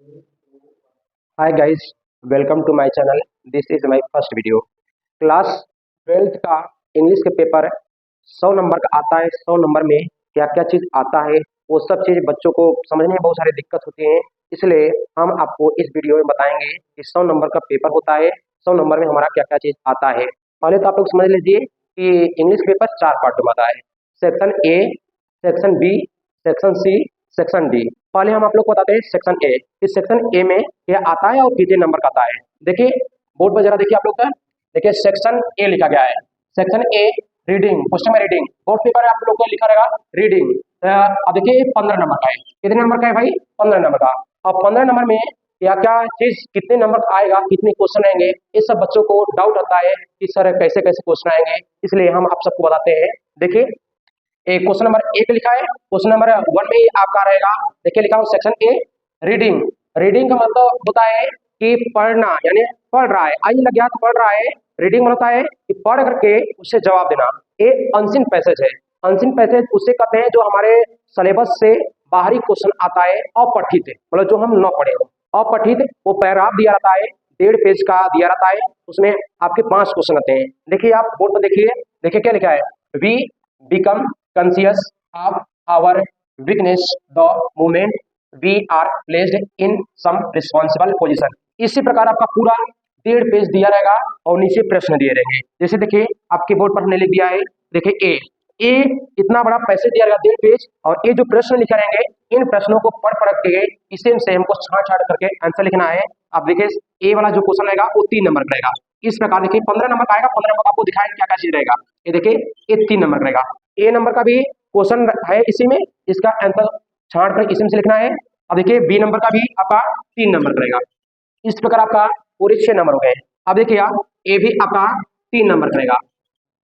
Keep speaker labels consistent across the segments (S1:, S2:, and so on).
S1: Hi guys, welcome to my channel. This is my first video. Class 12th का English के paper 100 number का आता है। 100 number में क्या क्या चीज़ आता है, वो सब चीज़ बच्चों को समझने में बहुत सारी दिक्कत होती हैं। इसलिए हम आपको इस वीडियो में बताएंगे कि 100 नंबर का पेपर होता है। 100 नंबर में हमारा क्या क्या चीज़ आता है। पहले तो आप लोग समझ लीजिए कि इंग्लिश पेपर 4 पार्ट में आता है। Section A, section B, section C, section D. पहले हम आप लोग को बताते हैं सेक्शन ए। इस सेक्शन ए में क्या आता है और कितने नंबर का आता है। देखिए बोर्ड पर जरा देखिए आप लोग का। देखिए सेक्शन ए लिखा गया है। सेक्शन ए रीडिंग, क्वेश्चन में रीडिंग बोर्ड पेपर है, आप लोग को लिखा रहेगा रीडिंग। अब देखिए 15 नंबर का है। कितने नंबर का है भाई? 15 नंबर का। और 15 नंबर में क्या क्या चीज कितने नंबर का आएगा, कितने क्वेश्चन आएंगे, ये सब बच्चों को डाउट आता है कि सर कैसे कैसे क्वेश्चन आएंगे। इसलिए हम आप सबको बताते हैं। देखिए एक क्वेश्चन नंबर एक लिखा है। क्वेश्चन नंबर 1 में आपका रहेगा, देखिए लिखा हो सेक्शन ए रीडिंग। रीडिंग का मतलब होता है कि पढ़ना, यानी पढ़ रहा है, आई लग गया तो पढ़ रहा है। रीडिंग मतलब होता है कि पढ़ करके उससे जवाब देना। ये अनसीन पैसेज है। अनसीन पैसेज उसे कहते हैं जो हमारे सिलेबस से बाहरी क्वेश्चन आता है, अपठित, मतलब जो हम न पढ़े हो। अपठित वो पैराग्राफ दिया रहता है, 1.5 पेज का दिया रहता है। उसमें आपके 5 क्वेश्चन आते हैं। देखिए आप बोर्ड पर देखिए, देखिए क्या लिखा है। We become conscious of our weakness the moment we are placed in some responsible position। इसी प्रकार आपका पूरा 1.5 पेज दिया रहेगा और नीचे प्रश्न दिए रहेंगे। जैसे देखिए आपके बोर्ड पर हमने लिख दिया है, देखिए ए इतना बड़ा पैसेज दिया रहेगा 1.5 पेज, और ये जो प्रश्न लिखे रहेंगे इन प्रश्नों को पढ़ पढ़ के इसे से हमको छाट छाट करके आंसर लिखना है। आप देखिए ए वाला जो क्वेश्चन रहेगा वो 3 नंबर का रहेगा। इस प्रकार देखिए 15 नंबर का आएगा। 15 नंबर का आपको दिखाएगा क्या क्या चीज रहेगा। ये देखिए ये 3 नंबर का रहेगा। ए नंबर का भी क्वेश्चन है इसी में, इसका आंसर छांट कर इसी में से लिखना है। अब देखिए बी नंबर का भी आपका 3 नंबर का रहेगा। इस प्रकार आपका पूरे 6 नंबर हो गए। अब देखिए आप ए भी आपका 3 नंबर का रहेगा।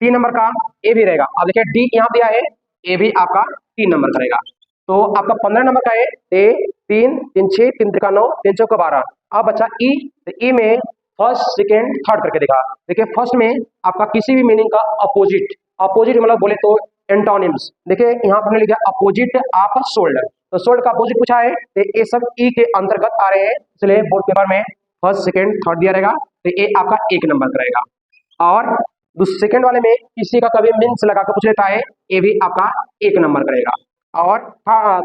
S1: 3 नंबर का ए भी रहेगा। अब देखिए डी यहाँ दिया है, ए भी आपका 3 नंबर का रहेगा। तो आपका 15 नंबर का है ए 3 3 6 3 3 9 3 4 12। अब बचा ई, तो ई में फर्स्ट सेकेंड थर्ड करके देखा। देखिए फर्स्ट में आपका किसी भी मीनिंग का अपोजिट, अपोजिट मतलब बोले तो एंटोनिम्स। देखिए यहाँ पर हमने लिखा अपोजिट ऑफ शोल्डर, तो शोल्डर का अपोजिट पूछा है, तो ये सब ई के अंतर्गत आ रहे हैं। इसलिए बोर्ड पेपर में फर्स्ट सेकेंड थर्ड दिया रहेगा, तो ये आपका 1 नंबर का रहेगा। और सेकेंड वाले में किसी का कभी मीन्स लगा कर पूछ लेता है, ये भी आपका 1 नंबर का रहेगा। और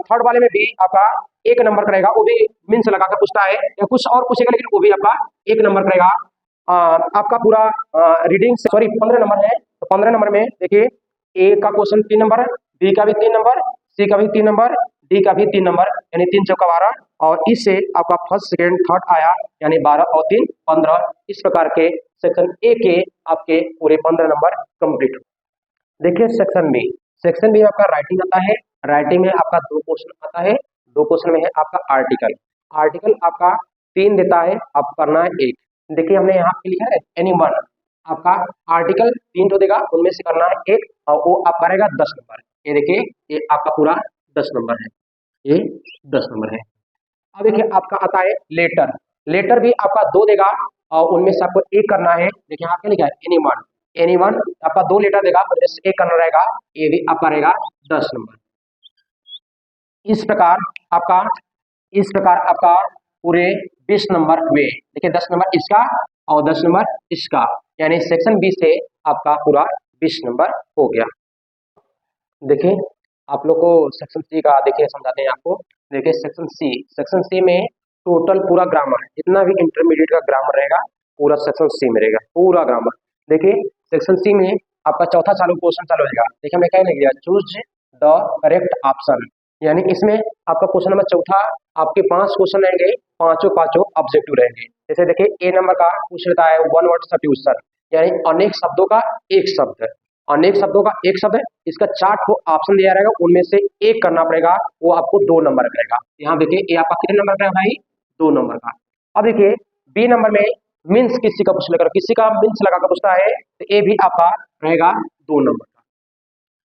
S1: थर्ड वाले में भी आपका 1 नंबर का रहेगा, वो भी मीन्स लगा कर पूछता है या कुछ और पूछेगा, लेकिन वो भी आपका 1 नंबर का रहेगा। आपका पूरा रीडिंग सॉरी 15 नंबर है, तो 15 नंबर में देखिए ए का क्वेश्चन 3 नंबर, बी का भी 3 नंबर, सी का भी 3 नंबर, डी का भी 3 नंबर, यानी 3 चौका 12। और इससे आपका फर्स्ट सेकेंड थर्ड आया, यानी 12 और 3 15। इस प्रकार के सेक्शन ए के आपके पूरे 15 नंबर कंप्लीट। देखिए सेक्शन बी। सेक्शन बी में आपका राइटिंग आता है। राइटिंग में आपका 2 क्वेश्चन आता है। 2 क्वेश्चन में है आपका आर्टिकल। आर्टिकल आपका 3 देता है, आप करना है 1। देखिए हमने यहाँ पे लिखा है एनी वन। आपका आर्टिकल 3 तो देगा, उनमें से करना है 1, और वो आप करेगा 10 नंबर। ये देखिए ये आपका पूरा 10 नंबर है, ये 10 नंबर है। अब देखिए आपका आता है लेटर। लेटर भी आपका 2 देगा, और उनमें से आपको 1 करना है। देखिए यहाँ पे लिखा है एनी वन। एनी वन आपका 2 लेटर देगा, उनमें से 1 करना रहेगा। ये भी आपका रहेगा 10 नंबर। इस प्रकार आपका इस प्रकार आपका पूरे 20 नंबर हुए। देखिए 10 नंबर इसका और 10 नंबर इसका, यानी सेक्शन बी से आपका पूरा 20 नंबर हो गया। देखिए आप लोग को सेक्शन सी का देखिए समझाते हैं आपको। देखिए सेक्शन सी। सेक्शन सी में टोटल पूरा ग्रामर, जितना भी इंटरमीडिएट का ग्रामर रहेगा पूरा सेक्शन सी में रहेगा, पूरा ग्रामर। देखिए सेक्शन सी में आपका चौथा चालू क्वेश्चन चालू हो जाएगा। देखिए हमने क्या लिख दिया, चूज द करेक्ट ऑप्शन, यानी इसमें आपका क्वेश्चन नंबर चौथा, आपके 5 क्वेश्चन रहेंगे, पांचों पांचों ऑब्जेक्टिव रहेंगे। जैसे देखिए ए नंबर का पूछ लेता है वन वर्ड सब्स्टिट्यूशन, यानी अनेक शब्दों का एक शब्द। अनेक शब्दों का एक शब्द है, इसका 4 को ऑप्शन दिया रहेगा, उनमें से एक करना पड़ेगा, वो आपको 2 नंबर का रहेगा। यहाँ देखिए ये आपका कितने नंबर का है भाई? 2 नंबर का। अब देखिए बी नंबर में मीन्स किसी का पूछ लेकर, किसी का मीन्स लगा कर पूछता है, तो ये भी आपका रहेगा 2 नंबर का।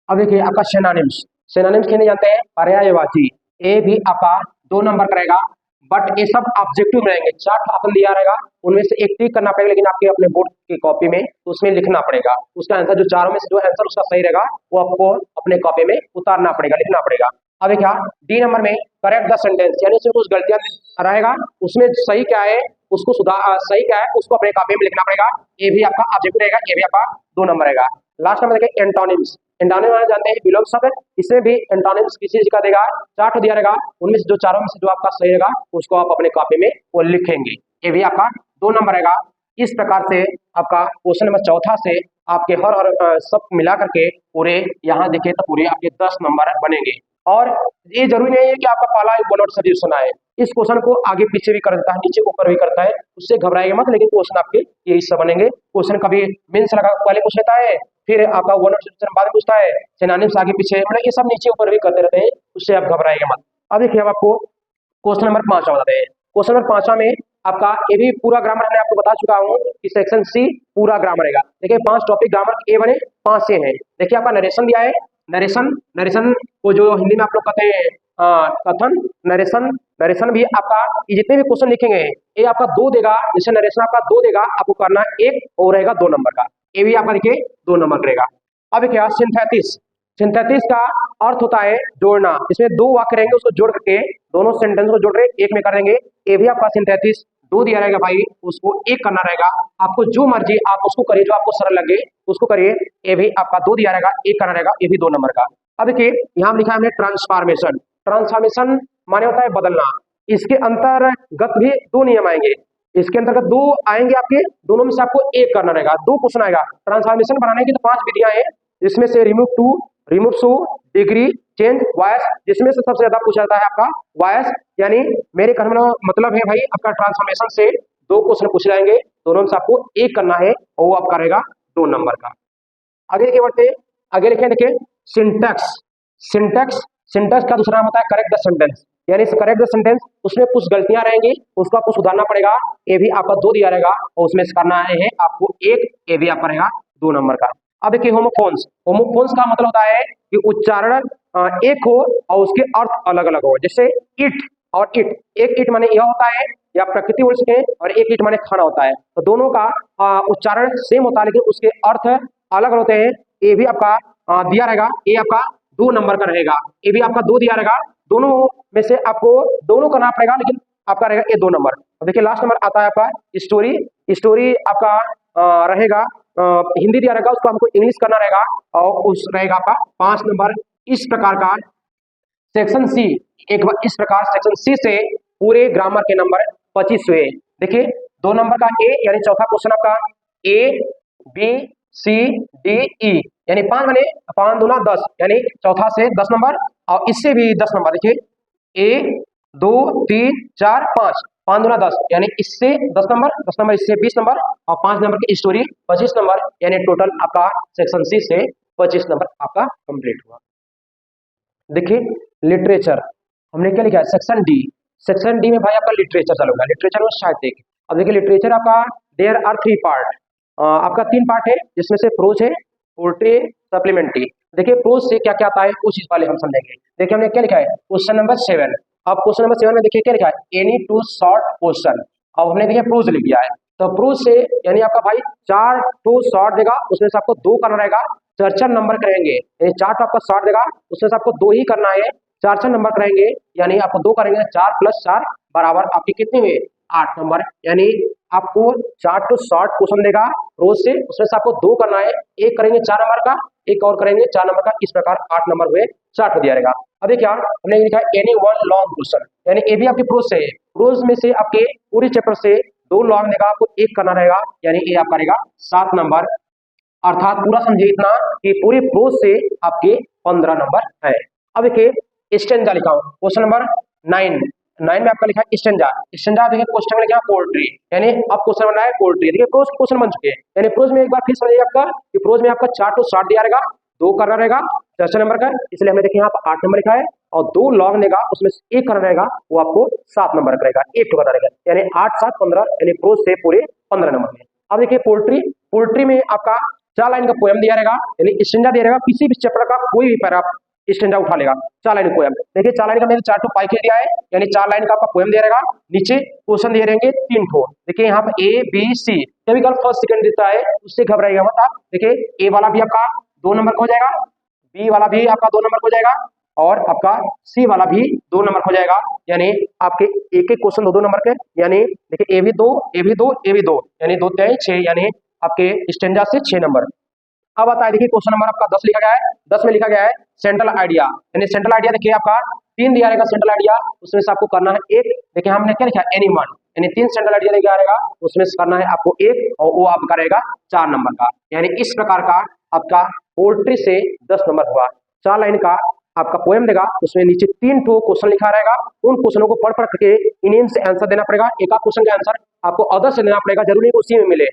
S1: अब देखिए आपका सिनोनिम्स। सिनोनिम्स के नहीं जानते हैं, पर्यायवाची, ये भी आपका 2 नंबर का रहेगा। बट ये सब ऑब्जेक्टिव रहेंगे, 4 ऑप्शन दिया रहेगा, उनमें से एक टिक करना पड़ेगा, लेकिन आपके अपने बोर्ड की कॉपी में तो उसमें लिखना पड़ेगा उसका आंसर। जो चारों में से जो आंसर उसका सही रहेगा वो आपको अपने कॉपी में उतारना पड़ेगा, लिखना पड़ेगा। अब देखिए डी नंबर में करेक्ट द सेंटेंस, यानी उसमें कुछ गलतियां रहेगा, उसमें सही क्या है उसको सुधार, सही क्या है उसको अपने कॉपी में लिखना पड़ेगा। ये भी आपका ऑब्जेक्टिव रहेगा, ये भी आपका 2 नंबर रहेगा। लास्ट नंबर देखिए एंटोनिम्स। एंटोनिम जानते हैं विलोम शब्द, इसमें भी एंटोनिम्स किसी चीज का देगा, 4 दिया रहेगा, उनमें से जो चारों में से जो आपका सही रहेगा उसको आप अपने कॉपी में वो लिखेंगे, ये भी आपका 2 नंबर रहेगा। इस प्रकार से आपका क्वेश्चन नंबर चौथा से आपके हर सब मिला करके पूरे यहाँ देखिए तो पूरे आपके 10 नंबर बनेंगे। और ये जरूरी नहीं है कि आपका पहला वन वर्ड सब्जेक्शन आए, इस क्वेश्चन को आगे पीछे भी कर देता है, नीचे ऊपर भी करता है, उससे घबराएगा मत, लेकिन क्वेश्चन आपके ये हिस्सा बनेंगे। क्वेश्चन कभी मीन्स लगा पहले पूछ लेता है, फिर आपका वन वर्ड सब्जेक्शन बाद में पूछता है, सिनोनिम्स आगे पीछे, मतलब ये सब नीचे ऊपर भी करते रहते हैं, उससे आप घबराएगा मत। अब देखिए हम आपको क्वेश्चन नंबर 5 बताते हैं। क्वेश्चन नंबर 5 में आपका ये भी पूरा ग्रामर हमने आपको बता चुका हूँ कि सेक्शन सी पूरा ग्रामर रहेगा। देखिए 5 टॉपिक ग्रामर ए बने 5 से हैं। देखिए आपका नरेशन दिया है, नरेशन, नरेशन को जो हिंदी में आप लोग कहते हैं कथन, नरेशन, नरेशन भी आपका ये जितने भी क्वेश्चन लिखेंगे ये आपका 2 देगा, जैसे नरेशन आपका 2 देगा, आपको करना 1 और रहेगा 2 नंबर का, ये भी आपका देखिए 2 नंबर रहेगा। अब क्या सिंथेसिस, सिंथेसिस का अर्थ होता है जोड़ना, इसमें 2 वाक्य रहेंगे उसको जोड़ करके दोनों सेंटेंस को जोड़ रहे एक में कर देंगे, ये भी आपका सिंथेसिस 2 दिया रहेगा भाई, उसको 1 करना रहेगा। आपको जो मर्जी आप उसको करिए, जो आपको सरल लगे उसको करिए, ये भी आपका 2 दिया रहेगा, 1 करना रहेगा, ये भी 2 नंबर का। अब देखिए यहाँ लिखा है हमने ट्रांसफॉर्मेशन, ट्रांसफॉर्मेशन माने होता है बदलना, इसके अंतर्गत भी 2 नियम आएंगे, इसके अंतर्गत 2 आएंगे, आपके दोनों में से आपको 1 करना रहेगा, 2 क्वेश्चन आएगा। ट्रांसफॉर्मेशन बनाने की तो 5 विधियां हैं, जिसमें से remove too, remove so, degree, change, voice, जिसमें से सबसे ज्यादा पूछा जाता है आपका वॉयस, यानी मेरे कहने का मतलब है भाई आपका ट्रांसफॉर्मेशन से 2 क्वेश्चन पूछ जाएंगे, दोनों में से आपको 1 करना है और वो आपका रहेगा 2 नंबर का। आगे के बढ़ते, आगे लिखे देखिए सिंटैक्स, सिंटैक्स, सिंटैक्स का दूसरा नाम होता है करेक्ट द सेंटेंस, यानी करेक्ट द सेंटेंस, उसमें कुछ गलतियां रहेंगी उसको आपको सुधारना पड़ेगा, ये भी आपका 2 दिया रहेगा और उसमें से करना है आपको 1, ये भी आपका रहेगा 2 नंबर का। अब देखिए होमोफोन्स, होमोफोन्स का मतलब होता है कि उच्चारण एक हो और उसके अर्थ अलग अलग हो, जैसे इट और इट, एक इट माने यह होता है या प्रकृति बोल सके, और एक इट माने खाना होता है, तो दोनों का उच्चारण सेम होता है लेकिन उसके अर्थ अलग होते हैं, ये भी आपका दिया रहेगा, ये आपका 2 नंबर का रहेगा, ये भी आपका 2 दिया रहेगा, दोनों में से आपको दोनों करना पड़ेगा, लेकिन आपका रहेगा ये 2 नंबर। अब देखिए लास्ट नंबर आता है आपका स्टोरी, स्टोरी आपका रहेगा हिंदी दिया रहेगा, उसको हमको इंग्लिश करना रहेगा और उस रहेगा आपका 5 नंबर। इस प्रकार का सेक्शन सी, एक बार इस प्रकार सेक्शन सी से पूरे ग्रामर के नंबर 25 हुए। देखिए 2 नंबर का ए, यानी चौथा क्वेश्चन आपका A B C D E, यानी 5 बने 5 दूना 10, यानी चौथा से 10 नंबर और इससे भी 10 नंबर। देखिए 1 2 3 4 5, 5 दूना 10, यानी इससे 10 नंबर, 10 नंबर इससे 20 नंबर और 5 नंबर की स्टोरी 25 नंबर, यानी टोटल आपका सेक्शन सी से 25 नंबर आपका कंप्लीट हुआ। देखिए लिटरेचर हमने क्या लिखा है सेक्शन डी, सेक्शन डी में भाई आपका लिटरेचर चलूंगा, लिटरेचर में साहित्यिक। अब देखिए लिटरेचर आपका देयर आर 3 पार्ट, आपका 3 पार्ट है, जिसमें से प्रोज है, पोएट्री, सप्लीमेंट्री। देखिए प्रोज से क्या क्या आता है उस चीज वाले हम समझेंगे। देखिए हमने क्या लिखा है क्वेश्चन नंबर 7, अब क्वेश्चन नंबर 7 में देखिए क्या लिखा है एनी 2 शॉर्ट क्वेश्चन, अब हमने देखिए प्रोज लिख दिया है, तो प्रोज से यानी आपका भाई 4 2 शॉर्ट देगा, उसमें से आपको 2 करना रहेगा, 4 नंबर करेंगे, यानी 4 आपका शॉर्ट देगा, उसमें से आपको 2 ही करना है, 4 नंबर करेंगे, यानी आपको 2 करेंगे, 4 + 4 बराबर आपके कितने हुए 8 नंबर, यानी आपको 4 तो शॉर्ट क्वेश्चन देगा रोज से, उसमें से आपको 2 करना है, एक करेंगे 4 नंबर का, एक और करेंगे 4 नंबर का, इस प्रकार 8 नंबर हुए, 4 दिया रहेगा। अब क्या हमने लिखा है एनी 1 लॉन्ग क्वेश्चन, यानी ये भी आपके प्रोज से है, प्रोज में से आपके पूरे चैप्टर से 2 लॉन्ग देगा, आपको 1 करना रहेगा, यानी ये आपका रहेगा 7 नंबर, अर्थात पूरा समझिए इतना कि पूरी प्रोज से आपके 15 नंबर है। अब देखिए स्टेंजा लिखा हूं क्वेश्चन नंबर 9, 9 में आपका लिखा है स्टेंजा, स्टेंजा देखिए क्वेश्चन में लिखा है पोएट्री, यानी अब क्वेश्चन बना है पोएट्री, देखिए प्रोज क्वेश्चन बन चुके हैं, यानी प्रोज में एक बार फिर समझिए आपका कि प्रोज में आपका 4 to 60 दिया रहेगा, 2 करना रहेगा 4 नंबर का, इसलिए हमने देखिए यहाँ पर 8 नंबर लिखा है, और 2 लॉन्ग देगा, उसमें से 1 करना रहेगा, वो आपको 7 नंबर का रहेगा, 1 करना रहेगा, यानी 8 7 15, यानी प्रोज से पूरे 15 नंबर में। अब देखिए पोएट्री, पोएट्री में आपका 4 लाइन का पोएम दिया रहेगा, यानी स्टेंजा दिया रहेगा, किसी भी चैप्टर का कोई भी पैरा स्टेंजा उठा लेगा, 4 लाइन पोएम। देखिए 4 लाइन का मैंने 4 पाई के दिया है, यानी 4 लाइन का आपका पोएम दिया रहेगा, नीचे क्वेश्चन दिए रहेंगे 3 ठो, देखिए यहाँ पे ए बी सी, कभी कल फर्स्ट सेकंड देता है उससे घबराइएगा मत आप। देखिए ए वाला भी आपका 2 नंबर का हो जाएगा, बी वाला भी आपका 2 नंबर का हो जाएगा, और आपका सी वाला भी 2 नंबर हो जाएगा, यानी आपके एक एक क्वेश्चन 2-2 नंबर के, यानी देखिए ए भी 2, ए भी 2, ए भी 2, यानी 2 3 6, यानी आपके स्टेंजा से 6 नंबर। अब आता है देखिए क्वेश्चन नंबर आपका 10 लिखा गया है। 10 में लिखा गया है सेंट्रल आइडिया, यानी सेंट्रल आइडिया देखिए आपका 3 दिया रहेगा सेंट्रल आइडिया, उसमें से आपको करना है एक। देखिए हमने क्या लिखा है एनी वन, यानी 3 सेंट्रल आइडिया लेके आ रहेगा, उसमें से करना है आपको एक, और वो आपका रहेगा 4 नंबर का। यानी इस प्रकार का आपका पोल्ट्री से 10 नंबर हुआ। 4 लाइन का आपका पोएम देगा, उसमें नीचे 3 ठो क्वेश्चन लिखा रहेगा, उन क्वेश्चनों को पढ़ पढ़ के इन्हीं से आंसर देना पड़ेगा। एक आध क्वेश्चन का आंसर आपको अदर से देना पड़ेगा, जरूरी नहीं उसी में मिले।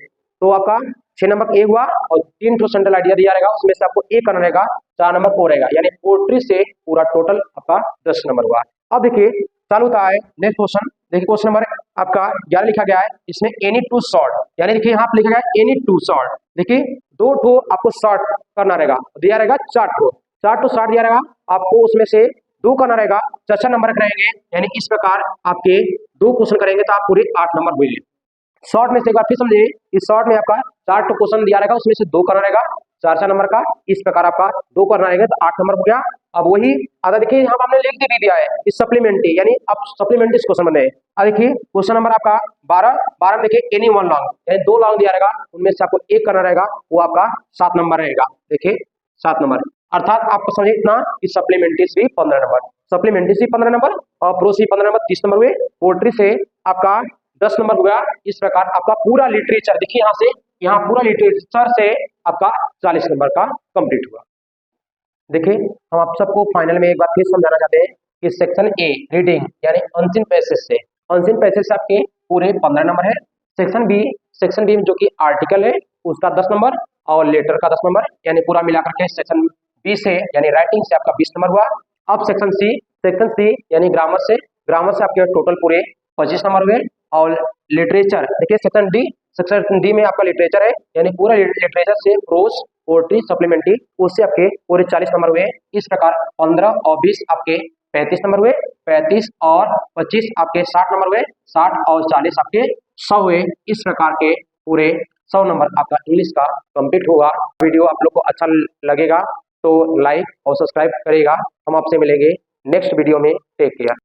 S1: तो आपका 6 नंबर ए हुआ, और 3 ठो सेंट्रल आइडिया दिया रहेगा, उसमें से आपको एक करना रहेगा, 4 नंबर ओ रहेगा, यानी पोल्ट्री से पूरा टोटल आपका 10 नंबर हुआ। अब देखिए चालू होता है नेक्स्ट क्वेश्चन। देखिए क्वेश्चन नंबर आपका 11 लिखा गया है, इसमें एनी टू शॉर्ट, यानी देखिए यहाँ पे लिखा गया है एनी टू शॉर्ट। देखिए 2 ठो आपको शॉर्ट करना रहेगा, दिया रहेगा 4 ठो, 4 ठो शॉर्ट दिया रहेगा, आपको उसमें से 2 करना रहेगा, 4 नंबर रहेंगे, यानी इस प्रकार आपके 2 क्वेश्चन करेंगे तो आप पूरे 8 नंबर हुए। शॉर्ट में से एक बार फिर समझिए, इस शॉर्ट में आपका 4 टो क्वेश्चन दिया रहेगा, उसमें से 2 करना रहेगा, 4 नंबर का, इस प्रकार आपका 2 करना रहेगा तो 8 नंबर हो गया। अब वही आधा देखिए यहाँ पर हमने लिख भी दिया है इस सप्लीमेंट्री, यानी अब सप्लीमेंट्री क्वेश्चन बने। अब देखिए क्वेश्चन नंबर आपका 12 में देखिए एनी वन लॉन्ग, यानी 2 लॉन्ग दिया रहेगा, उनमें से आपको एक करना रहेगा, वो आपका 7 नंबर रहेगा। देखिए 7 नंबर, अर्थात आपको समझिए इतना कि सप्लीमेंट्री से 15 नंबर, सप्लीमेंट्री से 15 नंबर, और प्रो से 15 नंबर, 30 नंबर हुए। पोल्ट्री से आपका 10 नंबर हो गया। इस प्रकार आपका पूरा लिटरेचर देखिए यहाँ से, यहाँ पूरा लिटरेचर से आपका 40 नंबर का कंप्लीट हुआ। देखिए हम आप सबको फाइनल में एक बार फिर समझाना चाहते हैं कि सेक्शन ए रीडिंग, यानी अनसीन पैसेज से, अनसीन पैसेज से आपके पूरे 15 नंबर है। सेक्शन बी जो कि आर्टिकल है उसका 10 नंबर, और लेटर का 10 नंबर, यानी पूरा मिलाकर के सेक्शन बी से यानी राइटिंग से आपका 20 नंबर हुआ। अब सेक्शन सी यानी ग्रामर से आपके टोटल पूरे 25 नंबर हुए। और लिटरेचर देखिए सेक्शन डी में आपका लिटरेचर है, यानी पूरा लिटरेचर से प्रोज पोएट्री सप्लीमेंट्री, उससे आपके पूरे 40 नंबर हुए। इस प्रकार 15 और 20 आपके 35 नंबर हुए, 35 और 25 आपके 60 नंबर हुए, 60 और 40 आपके 100 हुए। इस प्रकार के पूरे 100 नंबर आपका इंग्लिश का कंप्लीट होगा। वीडियो आप लोग को अच्छा लगेगा तो लाइक और सब्सक्राइब करेगा। हम आपसे मिलेंगे नेक्स्ट वीडियो में। Take care.